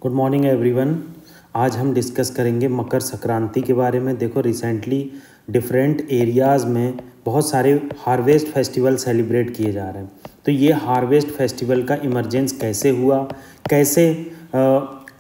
Good morning everyone. आज हम discuss करेंगे मकर संक्रांति के बारे में। देखो रिसेंटली डिफरेंट एरियाज़ में बहुत सारे हार्वेस्ट फेस्टिवल सेलिब्रेट किए जा रहे हैं। तो ये हार्वेस्ट फेस्टिवल का इमरजेंस कैसे हुआ, कैसे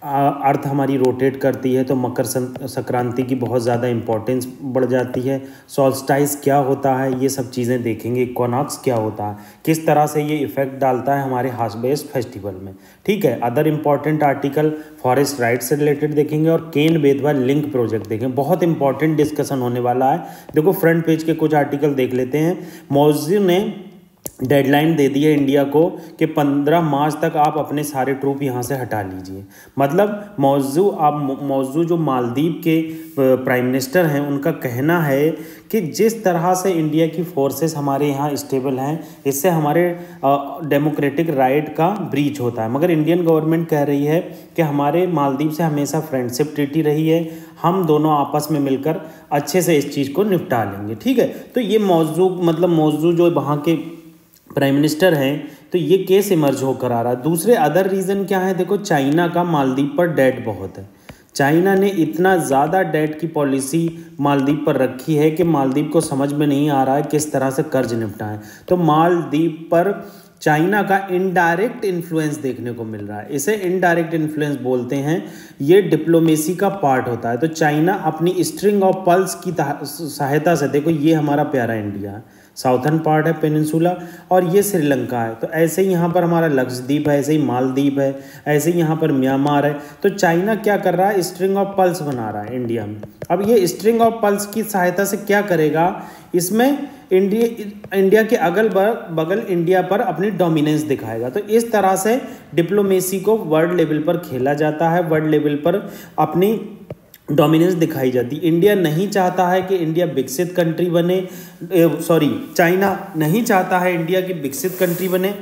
अर्थ हमारी रोटेट करती है, तो मकर संक्रांति की बहुत ज़्यादा इम्पोर्टेंस बढ़ जाती है। सॉल्स्टाइस क्या होता है, ये सब चीज़ें देखेंगे। इक्विनॉक्स क्या होता है, किस तरह से ये इफ़ेक्ट डालता है हमारे हार्वेस्ट फेस्टिवल में। ठीक है, other important article forest rights से रिलेटेड देखेंगे और केन बेतवा लिंक प्रोजेक्ट देखेंगे। बहुत इंपॉर्टेंट डिस्कशन होने वाला है। देखो फ्रंट पेज के कुछ आर्टिकल देख लेते हैं। मौजू ने डेडलाइन दे दी है इंडिया को कि 15 मार्च तक आप अपने सारे ट्रूप यहाँ से हटा लीजिए। मतलब मौजू जो मालदीव के प्राइम मिनिस्टर हैं, उनका कहना है कि जिस तरह से इंडिया की फोर्सेस हमारे यहाँ स्टेबल हैं, इससे हमारे डेमोक्रेटिक राइट का ब्रीच होता है। मगर इंडियन गवर्नमेंट कह रही है कि हमारे मालदीव से हमेशा फ्रेंडशिप ट्रीटी रही है, हम दोनों आपस में मिलकर अच्छे से इस चीज़ को निपटा लेंगे। ठीक है, तो ये मौजू जो वहाँ के प्राइम मिनिस्टर हैं, तो ये केस इमर्ज होकर आ रहा है। दूसरे अदर रीज़न क्या है, देखो चाइना का मालदीव पर डेट बहुत है। चाइना ने इतना ज़्यादा डेट की पॉलिसी मालदीव पर रखी है कि मालदीव को समझ में नहीं आ रहा है किस तरह से कर्ज निपटाएं। तो मालदीव पर चाइना का इनडायरेक्ट इन्फ्लुएंस देखने को मिल रहा है। इसे इनडायरेक्ट इन्फ्लुएंस बोलते हैं। ये डिप्लोमेसी का पार्ट होता है। तो चाइना अपनी स्ट्रिंग ऑफ पल्स की सहायता से, देखो ये हमारा प्यारा इंडिया है, साउथर्न पार्ट है पेनिनसुला, और ये श्रीलंका है। तो ऐसे ही यहाँ पर हमारा लक्षद्वीप है, ऐसे ही मालदीव है, ऐसे ही यहाँ पर म्यांमार है। तो चाइना क्या कर रहा है, स्ट्रिंग ऑफ पल्स बना रहा है इंडिया में। अब ये स्ट्रिंग ऑफ पल्स की सहायता से क्या करेगा, इसमें इंडिया के अगल बगल इंडिया पर अपनी डोमिनेंस दिखाएगा। तो इस तरह से डिप्लोमेसी को वर्ल्ड लेवल पर खेला जाता है, वर्ल्ड लेवल पर अपनी डोमिनेंस दिखाई जाती। इंडिया नहीं चाहता है कि इंडिया विकसित कंट्री बने, चाइना नहीं चाहता है इंडिया की विकसित कंट्री बने,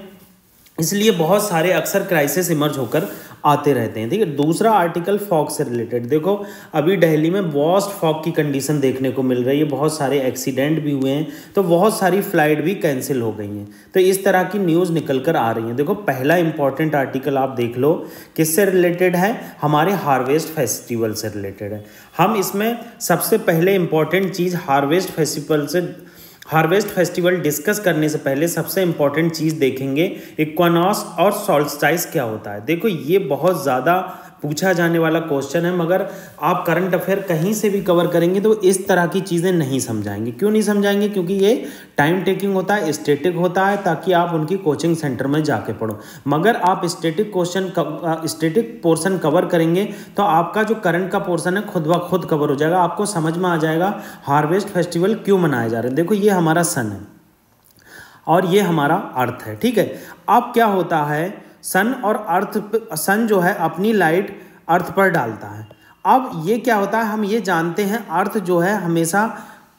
इसलिए बहुत सारे अक्सर क्राइसिस इमर्ज होकर आते रहते हैं। ठीक है, दूसरा आर्टिकल फॉग से रिलेटेड। देखो अभी दिल्ली में वर्स्ट फॉग की कंडीशन देखने को मिल रही है, बहुत सारे एक्सीडेंट भी हुए हैं, तो बहुत सारी फ्लाइट भी कैंसिल हो गई हैं। तो इस तरह की न्यूज़ निकल कर आ रही हैं। देखो पहला इंपॉर्टेंट आर्टिकल आप देख लो, किससे रिलेटेड है, हमारे हार्वेस्ट फेस्टिवल से रिलेटेड है। हम इसमें सबसे पहले इंपॉर्टेंट चीज़ हार्वेस्ट फेस्टिवल डिस्कस करने से पहले सबसे इंपॉर्टेंट चीज़ देखेंगे, इक्विनॉक्स और सॉल्स्टाइस क्या होता है। देखो ये बहुत ज़्यादा पूछा जाने वाला क्वेश्चन है, मगर आप करंट अफेयर कहीं से भी कवर करेंगे तो इस तरह की चीज़ें नहीं समझाएंगे। क्यों नहीं समझाएंगे, क्योंकि ये टाइम टेकिंग होता है, स्टैटिक होता है, ताकि आप उनकी कोचिंग सेंटर में जाके पढ़ो। मगर आप स्टैटिक पोर्शन कवर करेंगे तो आपका जो करंट का पोर्शन है खुद ब खुद कवर हो जाएगा, आपको समझ में आ जाएगा हार्वेस्ट फेस्टिवल क्यों मनाए जा रहे हैं। देखो ये हमारा सन है और ये हमारा अर्थ है। ठीक है, अब क्या होता है, सन और अर्थ, सन जो है अपनी लाइट अर्थ पर डालता है। अब ये क्या होता है, हम ये जानते हैं अर्थ जो है हमेशा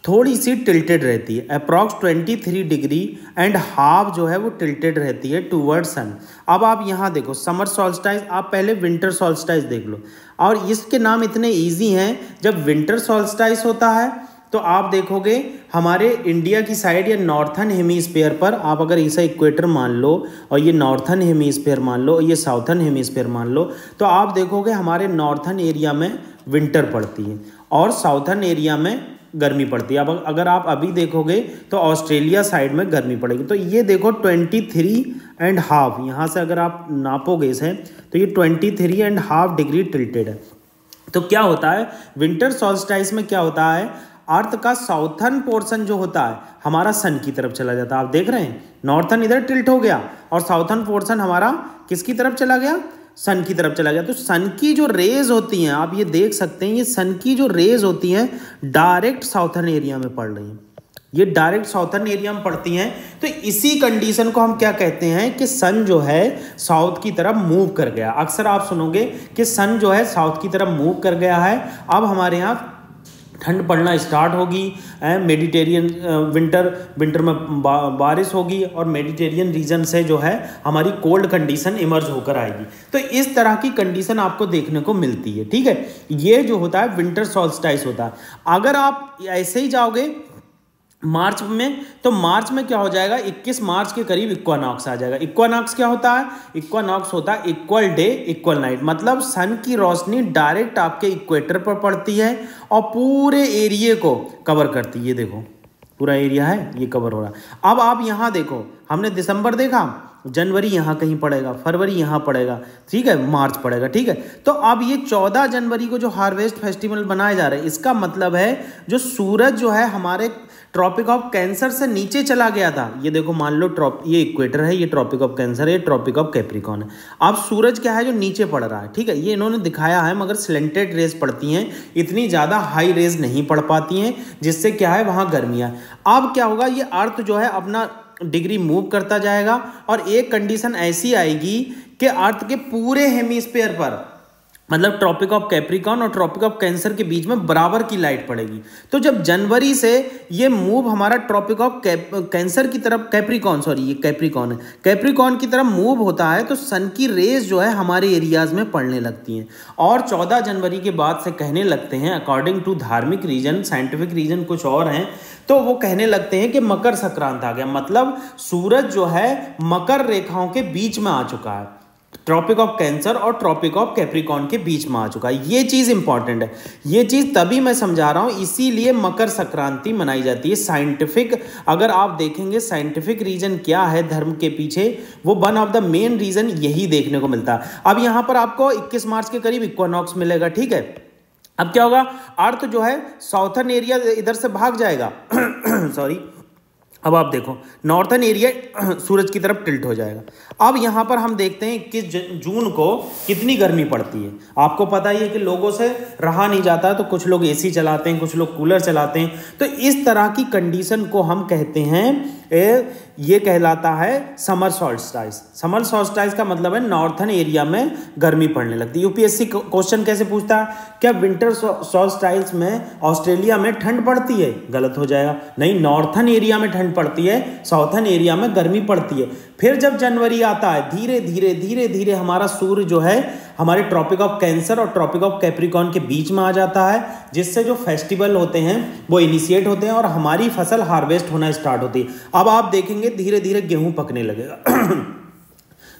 थोड़ी सी टिल्टेड रहती है, अप्रॉक्स 23 डिग्री एंड हाफ जो है वो टिल्टेड रहती है टूवर्ड सन। अब आप यहाँ देखो समर सॉल्स्टाइस, आप पहले विंटर सॉल्स्टाइस देख लो, और इसके नाम इतने ईजी हैं। जब विंटर सॉल्स्टाइस होता है तो आप देखोगे हमारे इंडिया की साइड या नॉर्थन हेमीस्फीयर पर, आप अगर इसे इक्वेटर मान लो और ये नॉर्थन हेमीस्फीयर मान लो और ये साउथर्न हेमीस्फीयर मान लो, तो आप देखोगे हमारे नॉर्थन एरिया में विंटर पड़ती है और साउथर्न एरिया में गर्मी पड़ती है। अब अगर आप अभी देखोगे तो ऑस्ट्रेलिया साइड में गर्मी पड़ेगी। तो ये देखो 23.5, यहाँ से अगर आप नापोगे इसे तो ये 23.5 डिग्री टिल्टेड है। तो क्या होता है, विंटर सॉल्स्टाइस में क्या होता है, अर्थ का साउथर्न पोर्शन जो होता है हमारा सन की तरफ चला जाता है। आप देख रहे हैं नॉर्थन इधर टिल्ट हो गया और साउथर्न पोर्शन हमारा किसकी तरफ चला गया, सन की तरफ चला गया। तो सन की जो रेज होती हैं, आप ये देख सकते हैं, ये सन की जो रेज होती हैं डायरेक्ट साउथर्न एरिया में पड़ रही हैं, ये डायरेक्ट साउथर्न एरिया में पड़ती हैं। तो इसी कंडीशन को हम क्या कहते हैं कि सन जो है साउथ की तरफ मूव कर गया। अक्सर आप सुनोगे कि सन जो है साउथ की तरफ मूव कर गया है। अब हमारे यहाँ ठंड पड़ना स्टार्ट होगी, मेडिटेरियन विंटर में बारिश होगी और मेडिटेरियन रीजन से जो है हमारी कोल्ड कंडीशन इमर्ज होकर आएगी। तो इस तरह की कंडीशन आपको देखने को मिलती है। ठीक है, ये जो होता है विंटर सॉल्स्टाइस होता है। अगर आप ऐसे ही जाओगे मार्च में, तो मार्च में क्या हो जाएगा, 21 मार्च के करीब इक्वानॉक्स आ जाएगा। इक्वानॉक्स क्या होता है, इक्वानॉक्स होता है इक्वल डे इक्वल नाइट, मतलब सन की रोशनी डायरेक्ट आपके इक्वेटर पर पड़ती है और पूरे एरिया को कवर करती है। ये देखो पूरा एरिया है ये कवर हो रहा है। अब आप यहाँ देखो, हमने दिसंबर देखा, जनवरी यहाँ कहीं पड़ेगा, फरवरी यहाँ पड़ेगा, ठीक है, मार्च पड़ेगा, ठीक है। तो अब ये 14 जनवरी को जो हार्वेस्ट फेस्टिवल बनाए जा रहे हैं, इसका मतलब है जो सूरज जो है हमारे ट्रॉपिक ऑफ कैंसर से नीचे चला गया था। ये देखो मान लो ये इक्वेटर है, ये ट्रॉपिक ऑफ कैंसर है, ये ट्रॉपिक ऑफ कैप्रिकॉर्न है। अब सूरज क्या है जो नीचे पड़ रहा है, ठीक है, ये इन्होंने दिखाया है, मगर स्लेंटेड रेज पड़ती हैं, इतनी ज़्यादा हाई रेज नहीं पड़ पाती हैं, जिससे क्या है वहाँ गर्मियाँ। अब क्या होगा, ये अर्थ जो है अपना डिग्री मूव करता जाएगा और एक कंडीशन ऐसी आएगी कि अर्थ के पूरे हेमिस्फीयर पर, मतलब ट्रॉपिक ऑफ कैप्रिकॉर्न और ट्रॉपिक ऑफ कैंसर के बीच में बराबर की लाइट पड़ेगी। तो जब जनवरी से ये मूव हमारा ट्रॉपिक ऑफ कैंसर की तरफ, कैप्रिकॉर्न सॉरी ये कैप्रिकॉर्न है, कैप्रिकॉर्न की तरफ मूव होता है, तो सन की रेज जो है हमारे एरियाज में पड़ने लगती हैं। और 14 जनवरी के बाद से कहने लगते हैं, अकॉर्डिंग टू धार्मिक रीजन, साइंटिफिक रीजन कुछ और हैं, तो वो कहने लगते हैं कि मकर संक्रांत आ गया, मतलब सूरज जो है मकर रेखाओं के बीच में आ चुका है, ट्रॉपिक ऑफ कैंसर और ट्रॉपिक ऑफ कैप्रिकॉर्न के बीच में आ चुका है। ये चीज़ इंपॉर्टेंट है, ये चीज़ तभी मैं समझा रहा हूँ, इसीलिए मकर संक्रांति मनाई जाती है। साइंटिफिक अगर आप देखेंगे साइंटिफिक रीजन क्या है धर्म के पीछे, वो one of the main reason यही देखने को मिलता है। अब यहाँ पर आपको 21 मार्च के करीब इक्वानॉक्स मिलेगा, ठीक है। अब क्या होगा, अर्थ जो है साउथर्न एरिया इधर से भाग जाएगा सॉरी, अब आप देखो नॉर्थन एरिया सूरज की तरफ टिल्ट हो जाएगा। अब यहाँ पर हम देखते हैं 21 जून को कितनी गर्मी पड़ती है। आपको पता ही है कि लोगों से रहा नहीं जाता, तो कुछ लोग एसी चलाते हैं, कुछ लोग कूलर चलाते हैं। तो इस तरह की कंडीशन को हम कहते हैं, ये कहलाता है समर सॉल्स्टाइस। समर सॉल्स्टाइस का मतलब है नॉर्थन एरिया में गर्मी पड़ने लगती है। यूपीएससी क्वेश्चन कैसे पूछता है, क्या विंटर सॉल्स्टाइस में ऑस्ट्रेलिया में ठंड पड़ती है? गलत हो जाएगा, नहीं, नॉर्थन एरिया में ठंड पड़ती है, साउथर्न एरिया में गर्मी पड़ती है। फिर जब जनवरी आता है, धीरे धीरे धीरे धीरे हमारा सूर्य जो है हमारे ट्रॉपिक ऑफ कैंसर और ट्रॉपिक ऑफ कैप्रिकॉर्न के बीच में आ जाता है, जिससे जो फेस्टिवल होते हैं वो इनिशिएट होते हैं और हमारी फसल हार्वेस्ट होना स्टार्ट होती है। अब आप देखेंगे धीरे धीरे गेहूं पकने लगेगा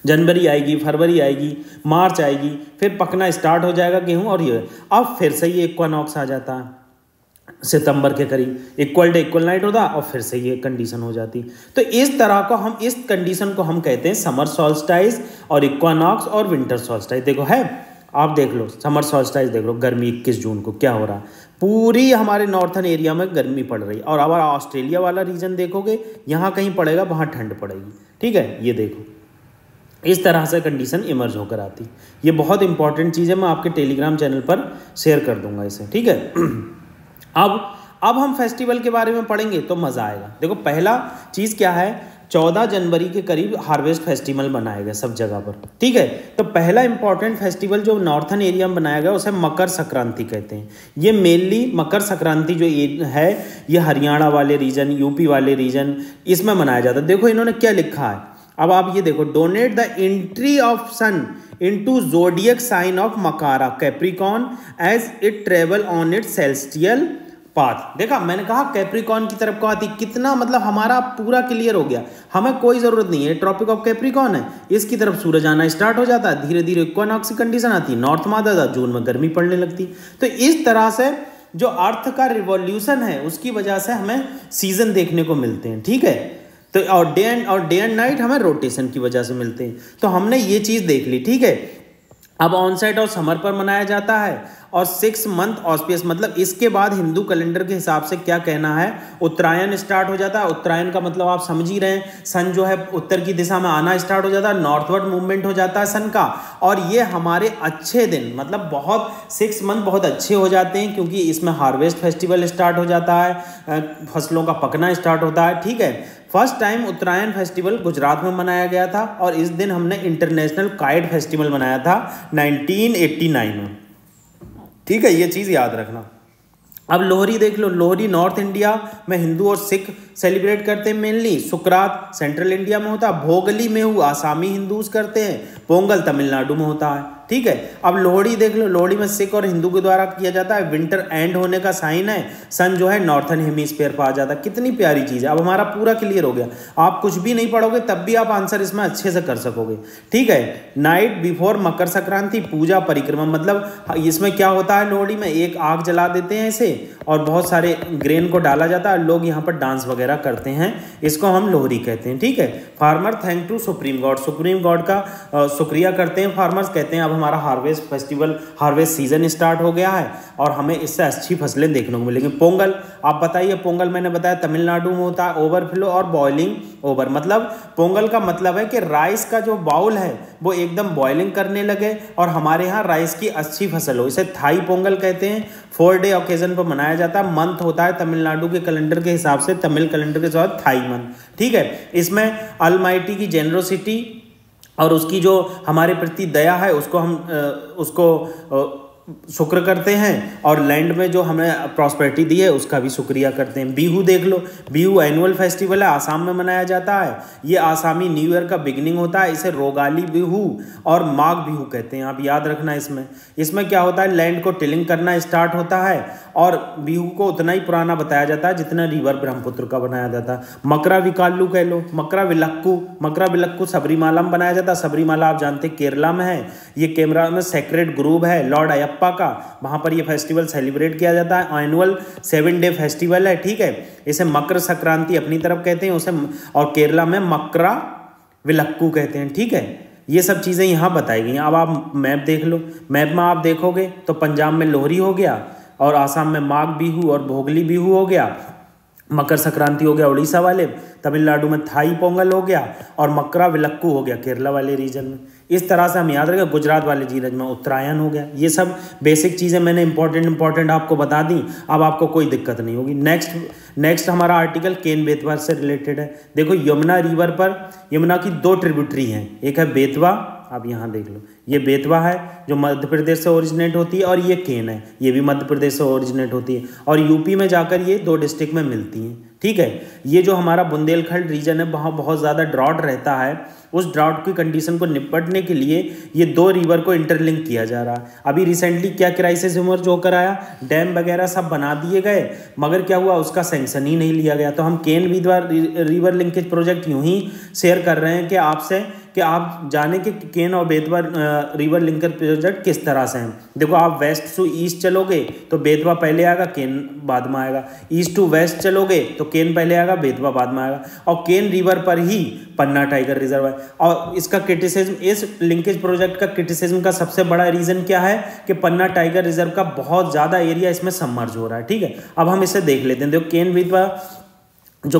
जनवरी आएगी, फरवरी आएगी, मार्च आएगी, फिर पकना स्टार्ट हो जाएगा गेहूं, और ये अब फिर से ये इक्वानॉक्स आ जाता है सितंबर के करीब, इक्वल डे इक्वल नाइट होता, और फिर से ये कंडीशन हो जाती। तो इस तरह को हम, इस कंडीशन को हम कहते हैं समर सॉल्स्टाइस और इक्वानॉक्स और विंटर सॉल्स्टाइस। देखो है, आप देख लो समर सॉल्स्टाइस देख लो, गर्मी 21 जून को क्या हो रहा है, पूरी हमारे नॉर्थन एरिया में गर्मी पड़ रही है। और अब ऑस्ट्रेलिया वाला रीजन देखोगे, यहाँ कहीं पड़ेगा, वहाँ ठंड पड़ेगी, ठीक है। ये देखो इस तरह से कंडीशन इमर्ज होकर आती। ये बहुत इंपॉर्टेंट चीज़ है, मैं आपके टेलीग्राम चैनल पर शेयर कर दूंगा इसे, ठीक है। अब हम फेस्टिवल के बारे में पढ़ेंगे तो मज़ा आएगा। देखो पहला चीज़ क्या है, 14 जनवरी के करीब हार्वेस्ट फेस्टिवल बनाया गया सब जगह पर, ठीक है। तो पहला इंपॉर्टेंट फेस्टिवल जो नॉर्थन एरिया में बनाया गया उसे मकर संक्रांति कहते हैं। ये मेनली मकर संक्रांति जो है ये हरियाणा वाले रीजन, यूपी वाले रीजन, इसमें मनाया जाता है। देखो इन्होंने क्या लिखा है, अब आप ये देखो, donate the entry of sun into zodiac sign of Makara Capricorn as it travel on its celestial path. देखा मैंने कहा कैप्रिकॉर्न की तरफ को आती, कितना मतलब हमारा पूरा क्लियर हो गया, हमें कोई ज़रूरत नहीं है, ट्रॉपिक ऑफ कैप्रिकॉर्न है, इसकी तरफ सूरज आना स्टार्ट हो जाता है, धीरे धीरे इक्वानॉक्स की कंडीशन आती है, नॉर्थ में आता था, जून में गर्मी पड़ने लगती। तो इस तरह से जो अर्थ का रिवॉल्यूशन है उसकी वजह से हमें सीजन देखने को मिलते हैं, ठीक है। तो और डे एंड नाइट हमें रोटेशन की वजह से मिलते हैं। तो हमने ये चीज़ देख ली, ठीक है। अब ऑनसेट और समर पर मनाया जाता है, और 6 मंथ ऑस्पियस, मतलब इसके बाद हिंदू कैलेंडर के हिसाब से क्या कहना है, उत्तरायण स्टार्ट हो जाता है। उत्तरायण का मतलब आप समझ ही रहे हैं, सन जो है उत्तर की दिशा में आना स्टार्ट हो जाता है, नॉर्थवर्ड मूवमेंट हो जाता है सन का। और ये हमारे अच्छे दिन, मतलब बहुत 6 मंथ बहुत अच्छे हो जाते हैं, क्योंकि इसमें हार्वेस्ट फेस्टिवल स्टार्ट हो जाता है, फसलों का पकना स्टार्ट होता है, ठीक है। फर्स्ट टाइम उत्तरायण फेस्टिवल गुजरात में मनाया गया था, और इस दिन हमने इंटरनेशनल काइट फेस्टिवल मनाया था 1989 में, ठीक है। ये चीज़ याद रखना। अब लोहरी देख लो, लोहरी नॉर्थ इंडिया में हिंदू और सिख सेलिब्रेट करते हैं मेनली। सुकरात सेंट्रल इंडिया में होता है, भोगली में हूँ आसामी हिंदूज करते हैं, पोंगल तमिलनाडु में होता है, ठीक है। अब लोहड़ी देख लो, लोहड़ी में सिख और हिंदू के द्वारा किया जाता है, विंटर एंड होने का साइन है, सन जो है नॉर्थन हेमिस्फीयर पर आ जाता है। कितनी प्यारी चीज़ है। अब हमारा पूरा क्लियर हो गया, आप कुछ भी नहीं पढ़ोगे तब भी आप आंसर इसमें अच्छे से कर सकोगे, ठीक है। नाइट बिफोर मकर संक्रांति, पूजा परिक्रमा, मतलब इसमें क्या होता है, लोहड़ी में एक आग जला देते हैं इसे और बहुत सारे ग्रेन को डाला जाता है, लोग यहाँ पर डांस वगैरह करते हैं, इसको हम लोहड़ी कहते हैं, ठीक है। Farmer thank to supreme god, supreme god का शुक्रिया करते हैं फार्मर्स, कहते हैं अब हमारा harvest festival, harvest season start हो गया है और हमें इससे अच्छी फसलें देखने को मिलेंगी। पोंगल, आप बताइए, पोंगल मैंने बताया तमिलनाडु में होता है, ओवरफ्लो और बॉइलिंग ओवर, मतलब पोंगल का मतलब है कि राइस का जो बाउल है वो एकदम बॉइलिंग करने लगे और हमारे यहाँ राइस की अच्छी फसल हो, इसे थाई पोंगल कहते हैं। 4 डे ओकेजन पर मनाया जाता है, मंथ होता है तमिलनाडु के कैलेंडर के हिसाब से, तमिल कैलेंडर के साथ थाई मंथ, ठीक है। इसमें अलमाइटी की जेनरोसिटी और उसकी जो हमारे प्रति दया है उसको हम उसको शुक्र करते हैं और लैंड में जो हमें प्रॉस्पेरिटी दी है उसका भी शुक्रिया करते हैं। बिहू देख लो, बिहू एनुअल फेस्टिवल है, आसाम में मनाया जाता है, ये आसामी न्यू ईयर का बिगिनिंग होता है, इसे रोगाली बिहू और माघ बिहू कहते हैं, आप याद रखना। इसमें क्या होता है, लैंड को टिलिंग करना स्टार्ट होता है और बिहू को उतना ही पुराना बताया जाता है जितना रिवर ब्रह्मपुत्र का बनाया जाता है। मकरा विकालू कह लो, मकरा विलक्कू सबरीमाला में बनाया जाता है। सबरीमाला आप जानते हैं केरला में है, ये केरला में सेक्रेड ग्रुव है लॉर्ड अयप्पा का, वहाँ पर ये फेस्टिवल सेलिब्रेट किया जाता है। एनुअल 7 डे फेस्टिवल है, ठीक है। इसे मकर संक्रांति अपनी तरफ कहते हैं उसे, और केरला में मकरा विलक्कू कहते हैं, ठीक है। ये सब चीज़ें यहाँ बताई गई हैं। अब आप मैप देख लो, मैप में आप देखोगे तो पंजाब में लोहरी हो गया और आसाम में माघ बिहू और भोगली बिहू हो गया, मकर संक्रांति हो गया उड़ीसा वाले, तमिलनाडु में थाई पोंगल हो गया और मकरा विलक्कू हो गया केरला वाले रीजन में। इस तरह से हम याद रखें, गुजरात वाले रीजन में उत्तरायण हो गया। ये सब बेसिक चीज़ें मैंने इंपॉर्टेंट आपको बता दी, अब आपको कोई दिक्कत नहीं होगी। नेक्स्ट हमारा आर्टिकल केन बेतवा से रिलेटेड है। देखो यमुना रिवर पर, यमुना की 2 ट्रिब्यूटरी हैं, एक है बेतवा, आप यहाँ देख लो, ये बेतवा है जो मध्य प्रदेश से ओरिजिनेट होती है और ये केन है, ये भी मध्य प्रदेश से ओरिजिनेट होती है और यूपी में जाकर ये 2 डिस्ट्रिक्ट में मिलती हैं, ठीक है। ये जो हमारा बुंदेलखंड रीजन है वहाँ बहुत ज़्यादा ड्राउट रहता है, उस ड्राउट की कंडीशन को निपटने के लिए ये 2 रिवर को इंटरलिंक किया जा रहा है। अभी रिसेंटली क्या क्राइसिस इमर्ज होकर आया, डैम वगैरह सब बना दिए गए, मगर क्या हुआ, उसका सैंक्शन ही नहीं लिया गया। तो हम Ken Betwa river linkage project यूं ही शेयर कर रहे हैं कि आपसे, कि आप जाने कि केन और बेतवा रिवर लिंकेज प्रोजेक्ट किस तरह से हैं। देखो आप वेस्ट टू ईस्ट चलोगे तो बेतवा पहले आएगा, केन बाद में आएगा, ईस्ट टू वेस्ट चलोगे तो केन पहले आएगा, बेतवा बाद में आएगा, और केन रिवर पर ही पन्ना टाइगर रिजर्व है। और इसका क्रिटिसिज्म, इस लिंकेज प्रोजेक्ट का क्रिटिसिज्म का सबसे बड़ा रीजन क्या है कि पन्ना टाइगर रिजर्व का बहुत ज़्यादा एरिया इसमें सबमर्ज हो रहा है, ठीक है। अब हम इसे देख लेते हैं। देखो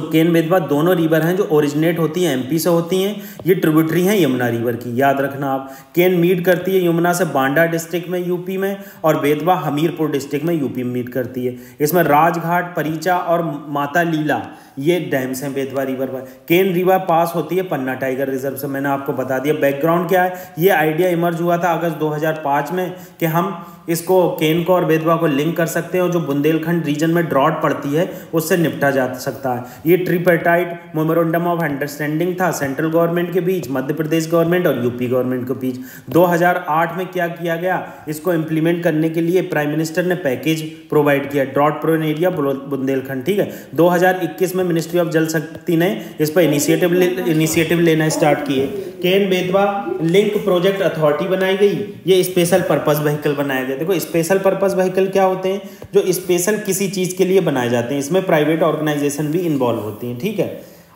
केन बेतवा दोनों रिवर हैं जो ओरिजिनेट होती हैं एमपी से होती हैं, ये ट्रिब्यूटरी हैं यमुना रिवर की, याद रखना आप। केन मीट करती है यमुना से बांडा डिस्ट्रिक्ट में यूपी में, और बेतवा हमीरपुर डिस्ट्रिक्ट में यूपी में मीट करती है। इसमें राजघाट, परिचा और माता लीला ये डैम्स हैं बेतवा रिवर पर। केन रिवर पास होती है पन्ना टाइगर रिजर्व से, मैंने आपको बता दिया। बैकग्राउंड क्या है, ये आइडिया इमर्ज हुआ था अगस्त 2005 में कि हम इसको, केन को और बेतवा को लिंक कर सकते हैं और जो बुंदेलखंड रीजन में ड्रॉट पड़ती है उससे निपटा जा सकता है। ये ट्रिपेटाइट मेमोरेंडम ऑफ अंडरस्टैंडिंग था सेंट्रल गवर्नमेंट के बीच, मध्य प्रदेश गवर्नमेंट और यूपी गवर्नमेंट के बीच। 2008 में क्या किया गया, इसको इम्प्लीमेंट करने के लिए प्राइम मिनिस्टर ने पैकेज प्रोवाइड किया, ड्रॉट प्रोन एरिया बुंदेलखंड, ठीक है। 2021 में मिनिस्ट्री ऑफ जल शक्ति ने इस पर इनिशिएटिव लेना स्टार्ट किए। Ken Betwa link project authority बनाई गई, ये स्पेशल पर्पस व्हीकल बनाया गया। देखो स्पेशल पर्पस व्हीकल क्या होते हैं, जो स्पेशल किसी चीज़ के लिए बनाए जाते हैं, इसमें प्राइवेट ऑर्गेनाइजेशन भी इन्वॉल्व होती हैं, ठीक है।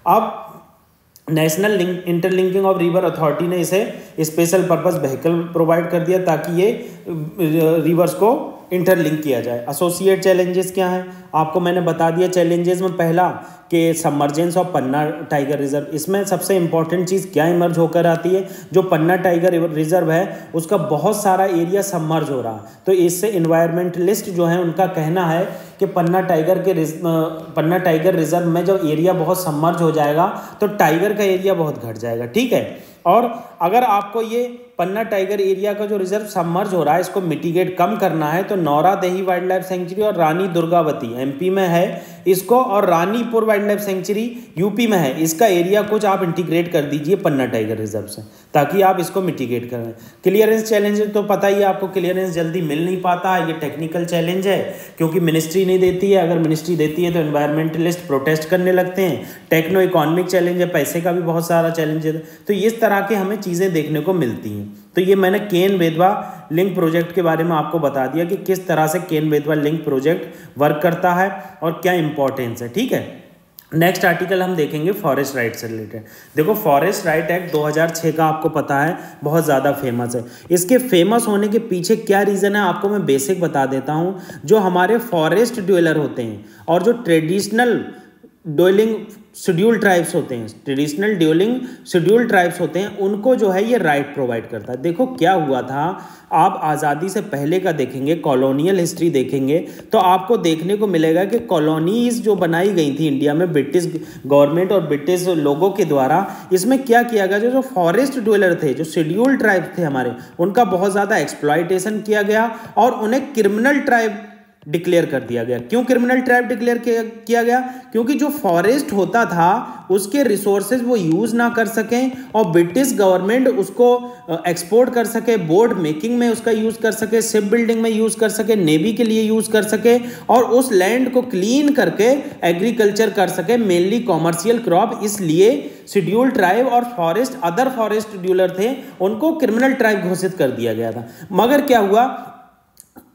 अब national interlinking of river authority ने इसे स्पेशल पर्पस व्हीकल प्रोवाइड कर दिया ताकि ये रिवर्स को इंटरलिंक किया जाए। एसोसिएट चैलेंजेस क्या हैं, आपको मैंने बता दिया। चैलेंजेस में पहला कि submergence of Panna tiger reserve, इसमें सबसे इंपॉर्टेंट चीज़ क्या इमर्ज होकर आती है, जो पन्ना टाइगर रिजर्व है उसका बहुत सारा एरिया सबमर्ज हो रहा है। तो इससे इन्वायरमेंटलिस्ट जो है उनका कहना है कि पन्ना टाइगर रिजर्व में जब एरिया बहुत सबमर्ज हो जाएगा तो टाइगर का एरिया बहुत घट जाएगा, ठीक है। और अगर आपको ये पन्ना टाइगर एरिया का जो रिजर्व सबमर्ज हो रहा है इसको मिटिगेट कम करना है, तो नौरा देही वाइल्ड लाइफ सेंचुरी और रानी दुर्गावती एमपी में है इसको, और Ranipur wild life sanctuary UP में है, इसका एरिया कुछ आप इंटीग्रेट कर दीजिए पन्ना टाइगर रिजर्व से, ताकि आप इसको मिटिगेट करें। क्लियरेंस चैलेंज तो पता ही है आपको, क्लियरेंस जल्दी मिल नहीं पाता, ये टेक्निकल चैलेंज है क्योंकि मिनिस्ट्री नहीं देती है, अगर मिनिस्ट्री देती है तो एनवायरमेंटलिस्ट प्रोटेस्ट करने लगते हैं। टेक्नो इकोनॉमिक चैलेंज है, पैसे का भी बहुत सारा चैलेंज है, तो इस तरह के हमें चीज़ें देखने को मिलती हैं। तो ये मैंने केन बेतवा लिंक प्रोजेक्ट के बारे में आपको बता दिया कि किस तरह से Ken Betwa link project work करता है और क्या इंपॉर्टेंस है, ठीक है। नेक्स्ट आर्टिकल हम देखेंगे फॉरेस्ट राइट से रिलेटेड। देखो फॉरेस्ट राइट एक्ट 2006 का आपको पता है बहुत ज़्यादा फेमस है। इसके फेमस होने के पीछे क्या रीज़न है आपको मैं बेसिक बता देता हूँ। जो हमारे फॉरेस्ट ड्वेलर होते हैं और जो ट्रेडिशनल ड्वेलिंग शेड्यूल ट्राइब्स होते हैं, ट्रेडिशनल ड्वेलिंग शेड्यूल ट्राइब्स होते हैं, उनको जो है ये राइट प्रोवाइड करता है। देखो क्या हुआ था, आप आज़ादी से पहले का देखेंगे, कॉलोनियल हिस्ट्री देखेंगे तो आपको देखने को मिलेगा कि कॉलोनीज जो बनाई गई थी इंडिया में ब्रिटिश गवर्नमेंट और ब्रिटिश लोगों के द्वारा, इसमें क्या किया गया, जो फॉरेस्ट ड्वेलर थे, जो शेड्यूल ट्राइब थे हमारे, उनका बहुत ज़्यादा एक्सप्लॉयटेशन किया गया और उन्हें क्रिमिनल ट्राइब डिक्लेयर कर दिया गया। क्यों क्रिमिनल ट्राइब डिक्लेयर किया गया? क्योंकि जो फॉरेस्ट होता था उसके रिसोर्सेज वो यूज़ ना कर सकें और ब्रिटिश गवर्नमेंट उसको एक्सपोर्ट कर सके, बोर्ड मेकिंग में उसका यूज़ कर सके, शिप बिल्डिंग में यूज़ कर सके, नेवी के लिए यूज़ कर सके और उस लैंड को क्लीन करके एग्रीकल्चर कर सके, मेनली कॉमर्शियल क्रॉप। इसलिए शेड्यूल ट्राइब और फॉरेस्ट अदर फॉरेस्ट ड्वेलर थे उनको क्रिमिनल ट्राइब घोषित कर दिया गया था। मगर क्या हुआ,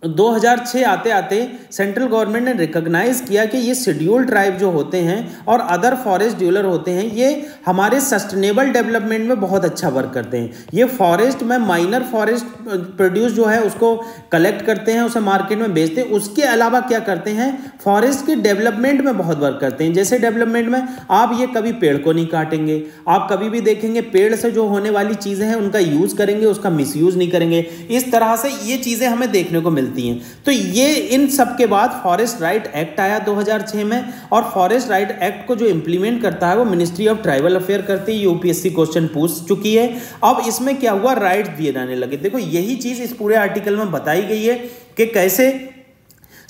2006 आते आते सेंट्रल गवर्नमेंट ने रिकॉग्नाइज किया कि ये शेड्यूल ट्राइब जो होते हैं और अदर फॉरेस्ट ड्वेलर होते हैं ये हमारे सस्टेनेबल डेवलपमेंट में बहुत अच्छा वर्क करते हैं। ये फॉरेस्ट में माइनर फॉरेस्ट प्रोड्यूस जो है उसको कलेक्ट करते हैं, उसे मार्केट में बेचते हैं। उसके अलावा क्या करते हैं, फॉरेस्ट के डेवलपमेंट में बहुत वर्क करते हैं। जैसे डेवलपमेंट में आप ये कभी पेड़ को नहीं काटेंगे, आप कभी भी देखेंगे पेड़ से जो होने वाली चीज़ें हैं उनका यूज़ करेंगे, उसका मिसयूज़ नहीं करेंगे। इस तरह से ये चीज़ें हमें देखने को मिलती हैं। तो ये इन सब के बाद फॉरेस्ट राइट एक्ट आया 2006 में और फॉरेस्ट राइट एक्ट को जो इंप्लीमेंट करता है वो मिनिस्ट्री ऑफ ट्राइबल अफेयर करती है। यूपीएससी क्वेश्चन पूछ चुकी है। अब इसमें क्या हुआ, राइट्स दिए जाने लगे। देखो यही चीज इस पूरे आर्टिकल में बताई गई है कि कैसे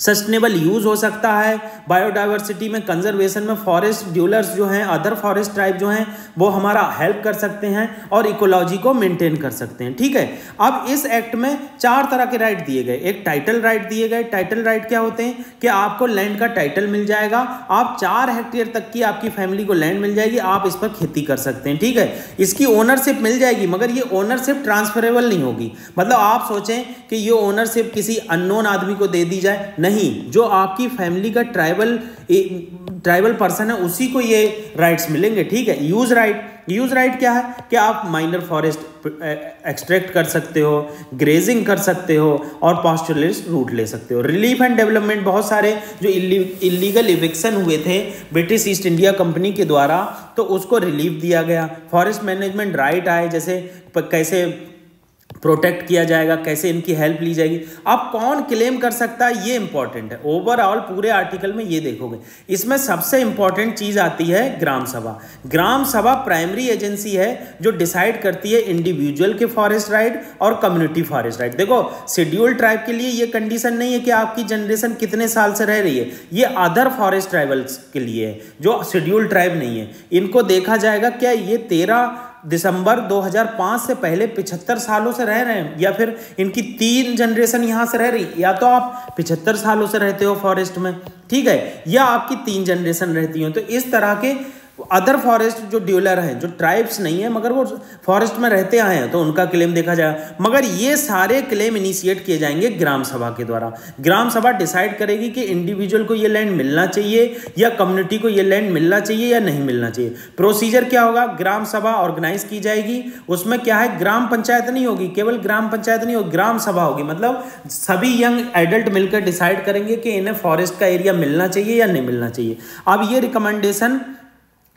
सस्टेनेबल यूज हो सकता है, बायोडाइवर्सिटी में, कंजर्वेशन में फॉरेस्ट ड्वेलर्स जो हैं, अदर फॉरेस्ट ट्राइब जो हैं वो हमारा हेल्प कर सकते हैं और इकोलॉजी को मेंटेन कर सकते हैं। ठीक है, अब इस एक्ट में 4 तरह के राइट दिए गए। एक टाइटल राइट दिए गए। टाइटल राइट क्या होते हैं कि आपको लैंड का टाइटल मिल जाएगा, आप 4 हेक्टेयर तक की आपकी फैमिली को लैंड मिल जाएगी, आप इस पर खेती कर सकते हैं। ठीक है, इसकी ओनरशिप मिल जाएगी मगर ये ओनरशिप ट्रांसफरेबल नहीं होगी। मतलब आप सोचें कि ये ओनरशिप किसी अननोन आदमी को दे दी जाए, नहीं, जो आपकी फैमिली का ट्राइबल पर्सन है उसी को ये राइट्स मिलेंगे। ठीक है, यूज राइट क्या है कि आप माइनर फॉरेस्ट एक्सट्रैक्ट कर सकते हो, ग्रेजिंग कर सकते हो और पास्चुरलिस्ट रूट ले सकते हो। रिलीफ एंड डेवलपमेंट, बहुत सारे जो इलीगल इविक्शन हुए थे ब्रिटिश ईस्ट इंडिया कंपनी के द्वारा तो उसको रिलीफ दिया गया। फॉरेस्ट मैनेजमेंट राइट आए, जैसे कैसे प्रोटेक्ट किया जाएगा, कैसे इनकी हेल्प ली जाएगी, अब कौन क्लेम कर सकता है, ये इंपॉर्टेंट है। ओवरऑल पूरे आर्टिकल में ये देखोगे, इसमें सबसे इंपॉर्टेंट चीज आती है ग्राम सभा। ग्राम सभा प्राइमरी एजेंसी है जो डिसाइड करती है इंडिविजुअल के फॉरेस्ट राइट और कम्युनिटी फॉरेस्ट राइट। देखो शेड्यूल ट्राइब के लिए ये कंडीशन नहीं है कि आपकी जनरेशन कितने साल से रह रही है, ये अदर फॉरेस्ट ट्राइबल्स के लिए है जो शेड्यूल ट्राइब नहीं है। इनको देखा जाएगा क्या ये 13 दिसंबर 2005 से पहले 75 सालों से रह रहे हैं या फिर इनकी 3 जनरेशन यहां से रह रही, या तो आप 75 सालों से रहते हो फॉरेस्ट में, ठीक है, या आपकी 3 जनरेशन रहती हो। तो इस तरह के अदर फॉरेस्ट जो ड्वेलर हैं, जो ट्राइब्स नहीं है मगर वो फॉरेस्ट में रहते आए हैं, तो उनका क्लेम देखा जाएगा। मगर ये सारे क्लेम इनिशिएट किए जाएंगे ग्राम सभा के द्वारा। ग्राम सभा डिसाइड करेगी कि इंडिविजुअल को ये लैंड मिलना चाहिए या कम्युनिटी को ये लैंड मिलना चाहिए या नहीं मिलना चाहिए। प्रोसीजर क्या होगा, ग्राम सभा ऑर्गेनाइज की जाएगी। उसमें क्या है, ग्राम पंचायत नहीं होगी, केवल ग्राम पंचायत नहीं होगी, ग्राम सभा होगी। मतलब सभी यंग एडल्ट मिलकर डिसाइड करेंगे कि इन्हें फॉरेस्ट का एरिया मिलना चाहिए या नहीं मिलना चाहिए। अब ये रिकमेंडेशन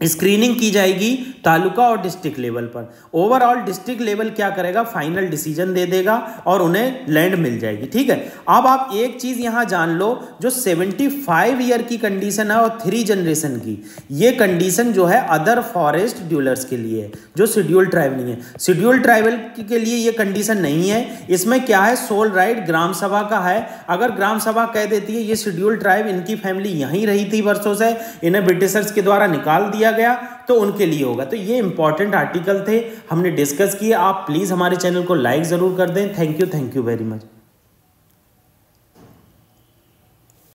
स्क्रीनिंग की जाएगी तालुका और डिस्ट्रिक्ट लेवल पर। ओवरऑल डिस्ट्रिक्ट लेवल क्या करेगा, फाइनल डिसीजन दे देगा और उन्हें लैंड मिल जाएगी। ठीक है, अब आप एक चीज यहां जान लो, जो 75 ईयर की कंडीशन है और 3 जनरेशन की, ये कंडीशन जो है अदर फॉरेस्ट ड्यूलर्स के लिए है, जो शेड्यूल ट्राइब नहीं है। शेड्यूल ट्राइबल के लिए ये कंडीशन नहीं है। इसमें क्या है, सोल राइट ग्राम सभा का है। अगर ग्राम सभा कह देती है ये शेड्यूल ट्राइब, इनकी फैमिली यहीं रही थी वर्षों से, इन्हें ब्रिटिशर्स के द्वारा निकाल दिया गया, तो उनके लिए होगा। तो ये इंपॉर्टेंट आर्टिकल थे, हमने डिस्कस किए। आप प्लीज हमारे चैनल को लाइक जरूर कर दें। Thank you very much.